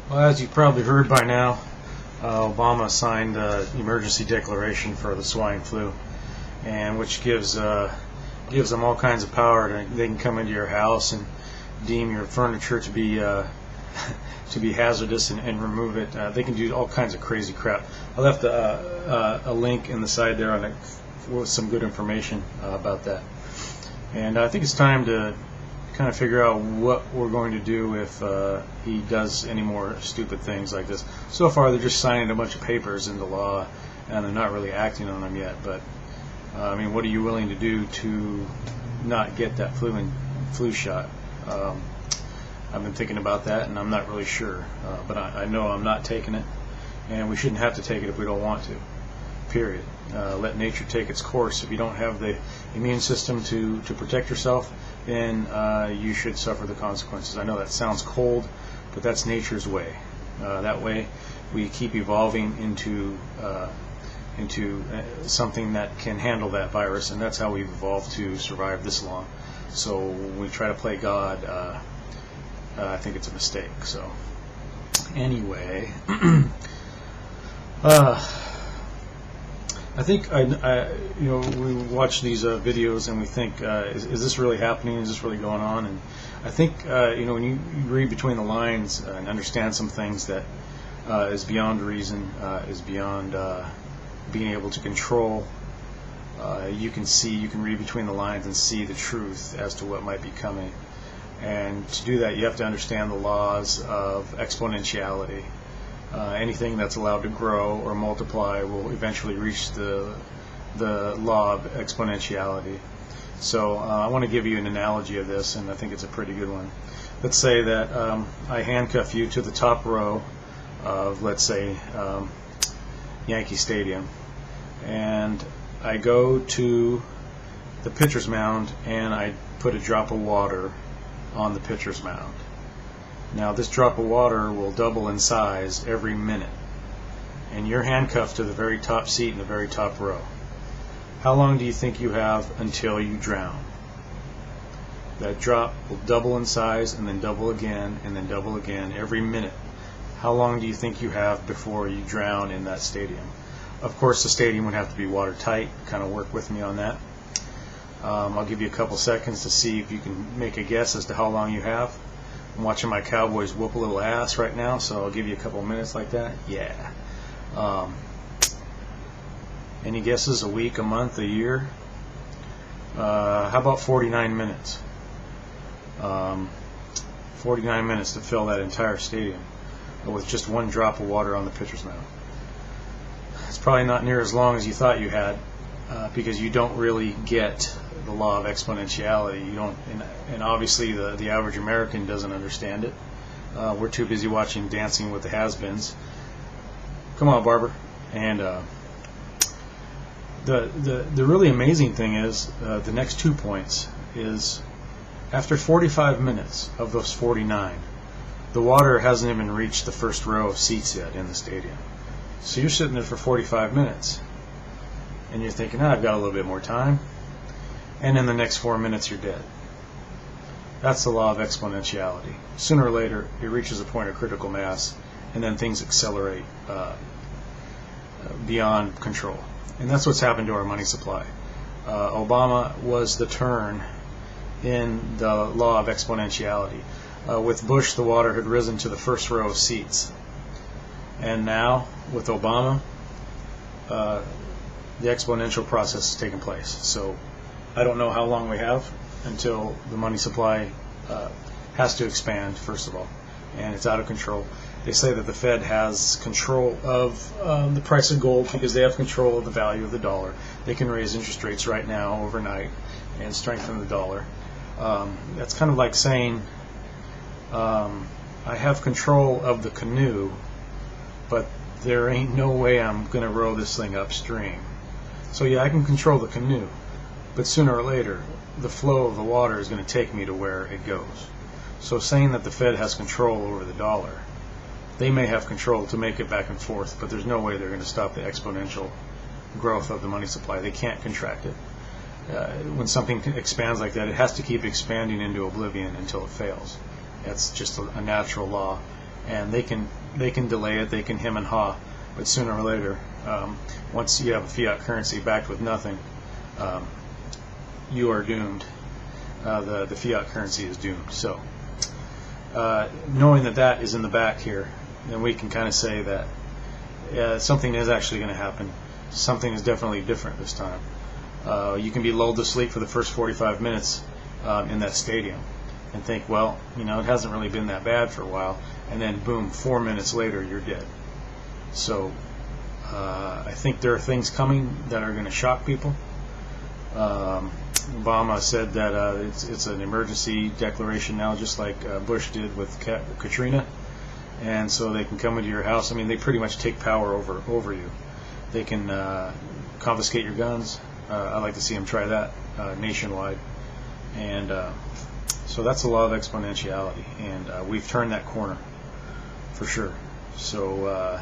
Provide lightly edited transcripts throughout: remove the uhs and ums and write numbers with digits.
Well, as you've probably heard by now, Obama signed the emergency declaration for the swine flu, and which gives them all kinds of power. They can come into your house and deem your furniture to be to be hazardous and remove it. They can do all kinds of crazy crap. I left a link in the side there on it with some good information about that. And I think it's time to kind of figure out what we're going to do if he does any more stupid things like this. So far, they're just signing a bunch of papers into law, and they're not really acting on them yet. But I mean, what are you willing to do to not get that flu shot? I've been thinking about that, and I'm not really sure. But I know I'm not taking it, and we shouldn't have to take it if we don't want to. Period. Let nature take its course. If you don't have the immune system to protect yourself, then you should suffer the consequences. I know that sounds cold, but that's nature's way. That way, we keep evolving into something that can handle that virus, and that's how we've evolved to survive this long. So when we try to play God, I think it's a mistake. So anyway, I think we watch these videos and we think, is this really happening? Is this really going on? And I think when you read between the lines and understand some things that is beyond reason, is beyond being able to control. You can read between the lines and see the truth as to what might be coming. And to do that, you have to understand the laws of exponentiality. Anything that's allowed to grow or multiply will eventually reach the law of exponentiality. So I want to give you an analogy of this, and I think it's a pretty good one. Let's say that I handcuff you to the top row of, let's say, Yankee Stadium, and I go to the pitcher's mound and I put a drop of water on the pitcher's mound. Now this drop of water will double in size every minute, and you're handcuffed to the very top seat in the very top row. How long do you think you have until you drown? That drop will double in size and then double again and then double again every minute. How long do you think you have before you drown in that stadium? Of course, the stadium would have to be watertight. Kind of work with me on that. I'll give you a couple seconds to see if you can make a guess as to how long you have. I'm watching my Cowboys whoop a little ass right now, so I'll give you a couple minutes like that. Yeah. Any guesses? A week, a month, a year? How about 49 minutes? 49 minutes to fill that entire stadium with just one drop of water on the pitcher's mound. It's probably not near as long as you thought you had, because you don't really get the law of exponentiality. You don't, and obviously the average American doesn't understand it. We're too busy watching Dancing with the Has-Beens. Come on, Barber. And the really amazing thing is the next 2 points is after 45 minutes of those 49, the water hasn't even reached the first row of seats yet in the stadium. So you're sitting there for 45 minutes, and you're thinking, I've got a little bit more time. And in the next 4 minutes, you're dead. That's the law of exponentiality. Sooner or later, it reaches a point of critical mass, and then things accelerate beyond control. And that's what's happened to our money supply. Obama was the turn in the law of exponentiality. With Bush, the water had risen to the first row of seats. And now, with Obama, the exponential process has taken place. So I don't know how long we have until the money supply has to expand, first of all, and it's out of control. They say that the Fed has control of the price of gold because they have control of the value of the dollar. They can raise interest rates right now, overnight, and strengthen the dollar. That's kind of like saying, I have control of the canoe, but there ain't no way I'm going to row this thing upstream. So yeah, I can control the canoe, but sooner or later, the flow of the water is going to take me to where it goes. So saying that the Fed has control over the dollar, they may have control to make it back and forth, but there's no way they're going to stop the exponential growth of the money supply. They can't contract it. When something expands like that, it has to keep expanding into oblivion until it fails. That's just a natural law. and they can delay it, they can hem and haw, but sooner or later, once you have a fiat currency backed with nothing, you are doomed. The fiat currency is doomed. So knowing that is in the back here, then we can kind of say that something is actually going to happen. Something is definitely different this time. You can be lulled to sleep for the first 45 minutes in that stadium and think, well, it hasn't really been that bad for a while, and then boom, 4 minutes later you're dead. So I think there are things coming that are going to shock people. Obama said that it's an emergency declaration now, just like Bush did with Katrina, and so they can come into your house. I mean, they pretty much take power over you. They can confiscate your guns. I'd like to see them try that nationwide. And so that's the law of exponentiality, and we've turned that corner for sure. So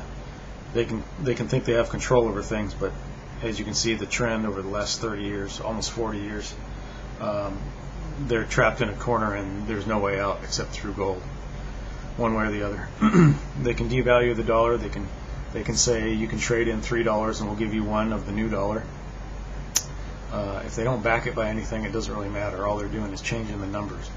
they can think they have control over things, but as you can see, the trend over the last 30 years, almost 40 years, they're trapped in a corner and there's no way out except through gold, one way or the other. They can devalue the dollar. They can say you can trade in $3 and we'll give you one of the new dollar. If they don't back it by anything, it doesn't really matter. All they're doing is changing the numbers.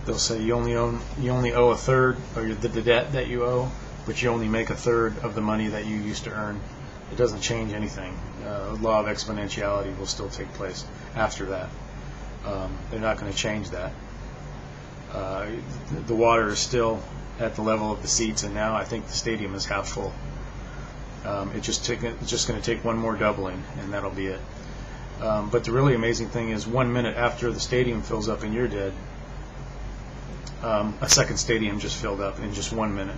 They'll say you only owe a third of the debt that you owe, but you only make a third of the money that you used to earn. It doesn't change anything. Law of exponentiality will still take place after that. They're not going to change that. The water is still at the level of the seats, and now I think the stadium is half full. It's just going to take one more doubling, and that'll be it. But the really amazing thing is 1 minute after the stadium fills up and you're dead, a second stadium just filled up in just 1 minute.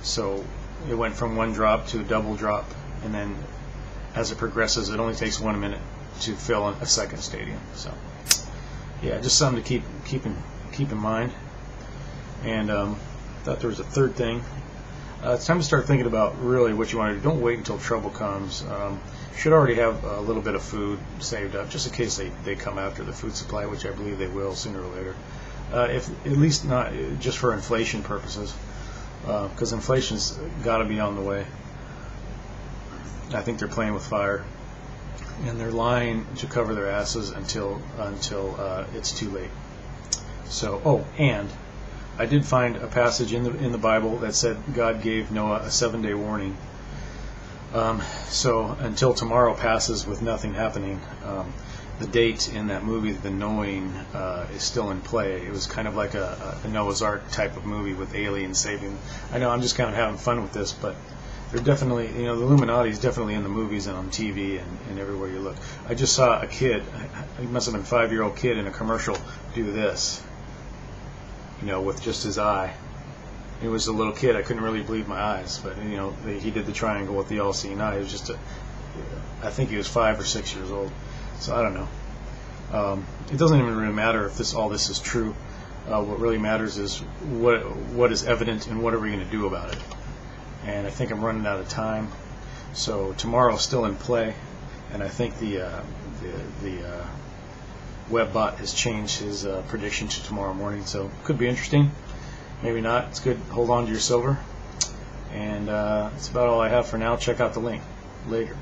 So it went from one drop to a double drop, and then as it progresses, it only takes 1 minute to fill a second stadium. So yeah, just something to keep in mind. And thought there was a third thing. It's time to start thinking about really what you want to do. Don't wait until trouble comes. You should already have a little bit of food saved up, just in case they come after the food supply, which I believe they will sooner or later. If at least not just for inflation purposes, because inflation's got to be on the way. I think they're playing with fire, and they're lying to cover their asses until it's too late. So, and I did find a passage in the Bible that said God gave Noah a 7-day warning. So until tomorrow passes with nothing happening, the date in that movie, The Knowing, is still in play. It was kind of like a Noah's Ark type of movie with aliens saving. I know I'm just kind of having fun with this, but they're definitely, the Illuminati is definitely in the movies and on TV and everywhere you look. I just saw a kid, he must have been a 5-year-old kid in a commercial, do this, with just his eye. It was a little kid. I couldn't really believe my eyes, but he did the triangle with the all-seeing eye. It was just I think he was 5 or 6 years old. So I don't know. It doesn't even really matter if all this is true. What really matters is what is evident and what are we going to do about it. And I think I'm running out of time. So tomorrow's still in play, and I think the Webbot has changed his prediction to tomorrow morning. So could be interesting. Maybe not. It's good. Hold on to your silver. And that's about all I have for now. Check out the link later.